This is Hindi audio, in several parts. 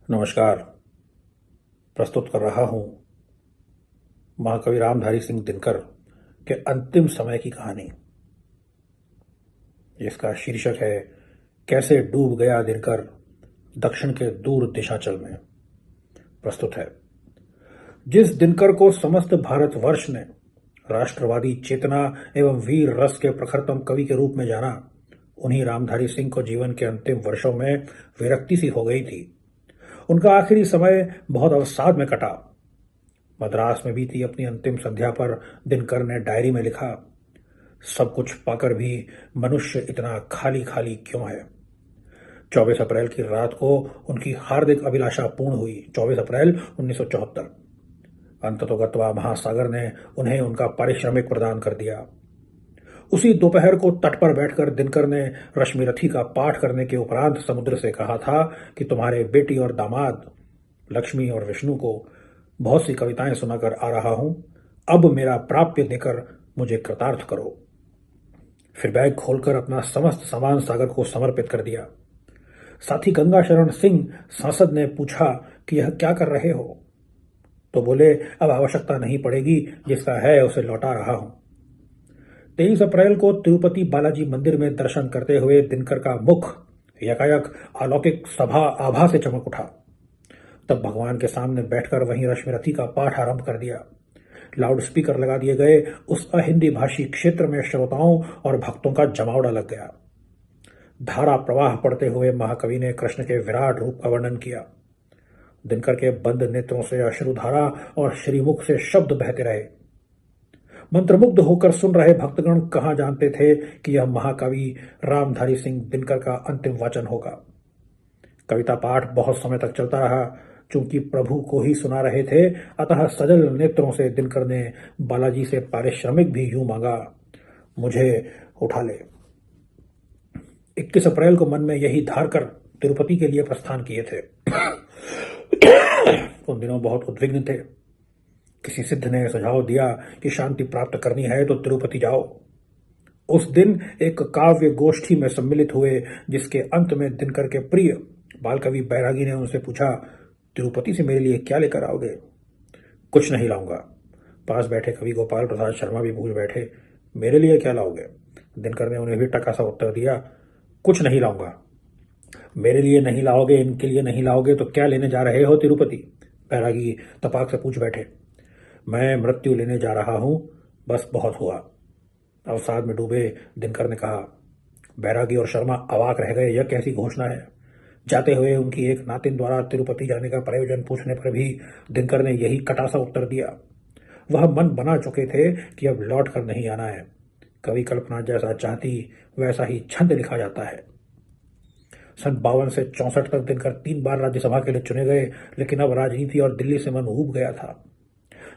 नमस्कार। प्रस्तुत कर रहा हूं महाकवि रामधारी सिंह दिनकर के अंतिम समय की कहानी, जिसका शीर्षक है कैसे डूब गया दिनकर दक्षिण के दूर दिशाचल में। प्रस्तुत है। जिस दिनकर को समस्त भारतवर्ष ने राष्ट्रवादी चेतना एवं वीर रस के प्रखरतम कवि के रूप में जाना, उन्हीं रामधारी सिंह को जीवन के अंतिम वर्षों में विरक्ति सी हो गई थी। उनका आखिरी समय बहुत अवसाद में कटा। मद्रास में बीती अपनी अंतिम संध्या पर दिनकर ने डायरी में लिखा, सब कुछ पाकर भी मनुष्य इतना खाली खाली क्यों है। 24 अप्रैल की रात को उनकी हार्दिक अभिलाषा पूर्ण हुई। 24 अप्रैल 1974। अंततोगत्वा महासागर ने उन्हें उनका पारिश्रमिक प्रदान कर दिया। उसी दोपहर को तट पर बैठकर दिनकर ने रश्मिरथी का पाठ करने के उपरांत समुद्र से कहा था कि तुम्हारे बेटी और दामाद लक्ष्मी और विष्णु को बहुत सी कविताएं सुनाकर आ रहा हूं, अब मेरा प्राप्य देकर मुझे कृतार्थ करो। फिर बैग खोलकर अपना समस्त सामान सागर को समर्पित कर दिया। साथी गंगा शरण सिंह सांसद ने पूछा कि यह क्या कर रहे हो, तो बोले अब आवश्यकता नहीं पड़ेगी, जिसका है उसे लौटा रहा हूं। 23 अप्रैल को तिरुपति बालाजी मंदिर में दर्शन करते हुए दिनकर का मुख यकायक अलौकिक सभा आभा से चमक उठा। तब भगवान के सामने बैठकर वहीं रश्मिरथी का पाठ आरंभ कर दिया। लाउड स्पीकर लगा दिए गए। उस अहिंदी भाषी क्षेत्र में श्रोताओं और भक्तों का जमावड़ा लग गया। धारा प्रवाह पड़ते हुए महाकवि ने कृष्ण के विराट रूप का वर्णन किया। दिनकर के बंद नेत्रों से अश्रुधारा और श्रीमुख से शब्द बहते रहे। मंत्रमुग्ध होकर सुन रहे भक्तगण कहां जानते थे कि यह महाकवि रामधारी सिंह दिनकर का अंतिम वाचन होगा। कविता पाठ बहुत समय तक चलता रहा। चूंकि प्रभु को ही सुना रहे थे, अतः सजल नेत्रों से दिनकर ने बालाजी से पारिश्रमिक भी यूं मांगा, मुझे उठा ले। 21 अप्रैल को मन में यही धार कर तिरुपति के लिए प्रस्थान किए थे। उन दिनों बहुत उद्विग्न थे। किसी सिद्ध ने सुझाव दिया कि शांति प्राप्त करनी है तो तिरुपति जाओ। उस दिन एक काव्य गोष्ठी में सम्मिलित हुए, जिसके अंत में दिनकर के प्रिय बालकवि बैरागी ने उनसे पूछा, तिरुपति से मेरे लिए क्या लेकर आओगे? कुछ नहीं लाऊंगा। पास बैठे कवि गोपाल प्रसाद शर्मा भी पूछ बैठे, मेरे लिए क्या लाओगे? दिनकर ने उन्हें भी टका सा उत्तर दिया, कुछ नहीं लाऊंगा। मेरे लिए नहीं लाओगे, इनके लिए नहीं लाओगे, तो क्या लेने जा रहे हो तिरुपति? बैरागी तपाक से पूछ बैठे। मैं मृत्यु लेने जा रहा हूं, बस बहुत हुआ। अवसाद में डूबे दिनकर ने कहा। बैरागी और शर्मा अवाक रह गए। यह कैसी घोषणा है? जाते हुए उनकी एक नातिन द्वारा तिरुपति जाने का प्रयोजन पूछने पर भी दिनकर ने यही कटासा उत्तर दिया। वह मन बना चुके थे कि अब लौट कर नहीं आना है। कवि कल्पना जैसा चाहती वैसा ही छंद लिखा जाता है। सन 52 से 64 तक दिनकर 3 बार राज्यसभा के लिए चुने गए, लेकिन अब राजनीति और दिल्ली से मन ऊब गया था।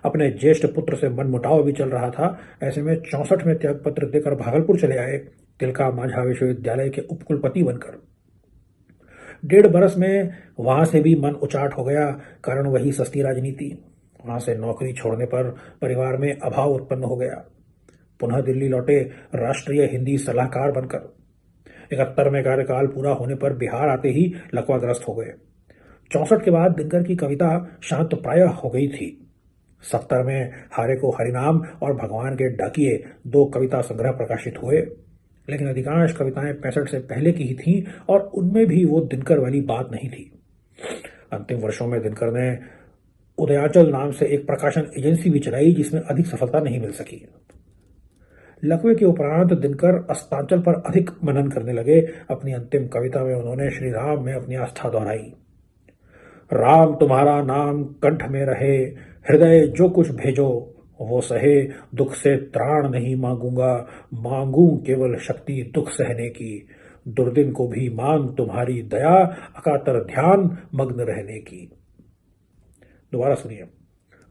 अपने ज्येष्ठ पुत्र से मनमुटाव भी चल रहा था। ऐसे में 64 में त्यागपत्र देकर भागलपुर चले आए, तिलका मांझा विश्वविद्यालय के उपकुलपति बनकर। 1.5 बरस में वहां से भी मन उचाट हो गया, कारण वही सस्ती राजनीति। वहां से नौकरी छोड़ने पर परिवार में अभाव उत्पन्न हो गया। पुनः दिल्ली लौटे राष्ट्रीय हिंदी सलाहकार बनकर। 71 में कार्यकाल पूरा होने पर बिहार आते ही लकवाग्रस्त हो गए। 64 के बाद दिनकर की कविता शांत प्राय हो गई थी। 70 में हारे को हरिनाम और भगवान के डाकिए 2 कविता संग्रह प्रकाशित हुए, लेकिन अधिकांश कविताएं 65 से पहले की ही थीं और उनमें भी वो दिनकर वाली बात नहीं थी। अंतिम वर्षों में दिनकर ने उदयाचल नाम से एक प्रकाशन एजेंसी भी चलाई, जिसमें अधिक सफलता नहीं मिल सकी। लकवे के उपरांत दिनकर अस्तांचल पर अधिक मनन करने लगे। अपनी अंतिम कविता में उन्होंने श्री राम में अपनी आस्था दोहराई। राम तुम्हारा नाम कंठ में रहे, हृदय जो कुछ भेजो वो सहे, दुख से त्राण नहीं मांगूंगा, मांगू केवल शक्ति दुख सहने की, दुर्दिन को भी मान तुम्हारी दया, अकातर ध्यान मग्न रहने की। दोबारा सुनिए।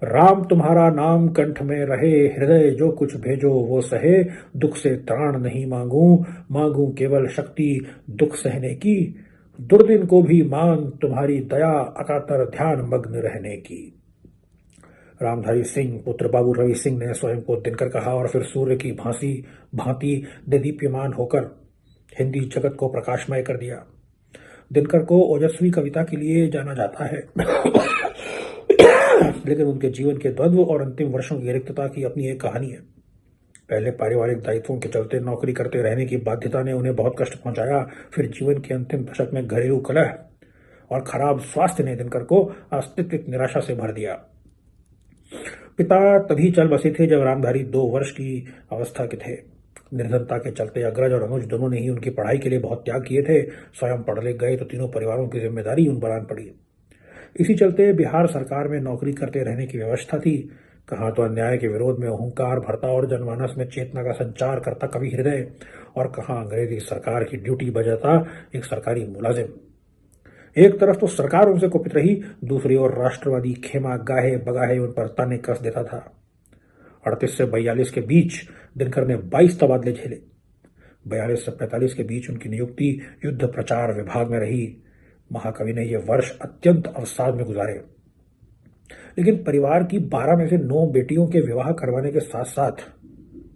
राम तुम्हारा नाम कंठ में रहे, हृदय जो कुछ भेजो वो सहे, दुख से त्राण नहीं मांगू, मांगू केवल शक्ति दुख सहने की, दुर्दिन को भी मान तुम्हारी दया, अकातर ध्यान मग्न रहने की। रामधारी सिंह पुत्र बाबू रवि सिंह ने स्वयं को दिनकर कहा और फिर सूर्य की भांति देदीप्यमान होकर हिंदी जगत को प्रकाशमय कर दिया। दिनकर को ओजस्वी कविता के लिए जाना जाता है, लेकिन उनके जीवन के द्वंद्व और अंतिम वर्षों की रिक्तता की अपनी एक कहानी है। पहले पारिवारिक दायित्वों के चलते नौकरी करते रहने की बाध्यता ने उन्हें बहुत कष्ट पहुंचाया। फिर जीवन के अंतिम दशक में घरेलू कलह और खराब स्वास्थ्य ने दिनकर को अस्तित्विक निराशा से भर दिया। पिता तभी चल बसे थे जब रामधारी 2 वर्ष की अवस्था के थे। निर्धनता के चलते अग्रज और अनुज दोनों ने ही उनकी पढ़ाई के लिए बहुत त्याग किए थे। स्वयं पढ़ लिख गए तो तीनों परिवारों की जिम्मेदारी उन पर आन पड़ी। इसी चलते बिहार सरकार में नौकरी करते रहने की व्यवस्था थी। कहाँ तो अन्याय के विरोध में हुंकार भरता और जनमानस में चेतना का संचार करता कवि हृदय, और कहाँ अंग्रेजी सरकार की ड्यूटी बजाता एक सरकारी मुलाजिम। एक तरफ तो सरकार उनसे कुपित रही, दूसरी ओर राष्ट्रवादी खेमा गाहे बगाहे उन पर ताने कस देता था। 38 से 42 के बीच दिनकर ने 22 तबादले झेले। 42 से 45 के बीच उनकी नियुक्ति युद्ध प्रचार विभाग में रही। महाकवि ने यह वर्ष अत्यंत अवसाद में गुजारे। लेकिन परिवार की 12 में से 9 बेटियों के विवाह करवाने के साथ साथ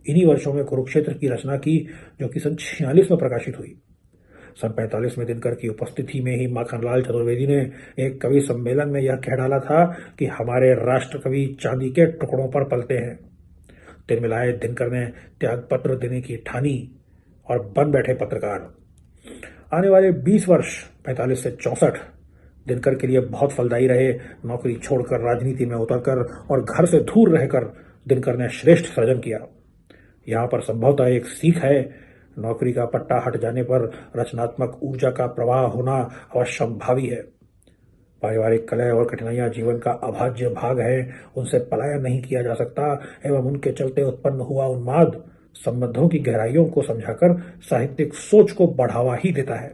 इन्हीं वर्षों में कुरुक्षेत्र की रचना की, जो कि सन 46 में प्रकाशित हुई। सन 45 में दिनकर की उपस्थिति में ही माखनलाल चतुर्वेदी ने एक कवि सम्मेलन में यह कह डाला था कि हमारे राष्ट्र कवि चांदी के टुकड़ों पर पलते हैं। तिलमिलाए दिनकर ने त्यागपत्र देने की ठानी और बन बैठे पत्रकार। आने वाले 20 वर्ष 45 से 64 दिनकर के लिए बहुत फलदायी रहे। नौकरी छोड़कर राजनीति में उतरकर और घर से दूर रहकर दिनकर ने श्रेष्ठ सृजन किया। यहाँ पर संभवतः एक सीख है, नौकरी का पट्टा हट जाने पर रचनात्मक ऊर्जा का प्रवाह होना अवश्यंभावी है। पारिवारिक कलह और कठिनाइयां जीवन का अभाज्य भाग है, उनसे पलायन नहीं किया जा सकता, एवं उनके चलते उत्पन्न हुआ उन्माद संबंधों की गहराइयों को समझाकर साहित्यिक सोच को बढ़ावा ही देता है।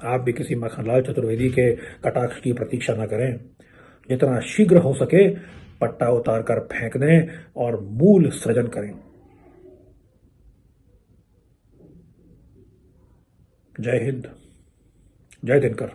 आप भी किसी माखनलाल चतुर्वेदी के कटाक्ष की प्रतीक्षा न करें। जितना शीघ्र हो सके पट्टा उतार कर फेंक दें और मूल सृजन करें। जय हिंद, जय दिनकर।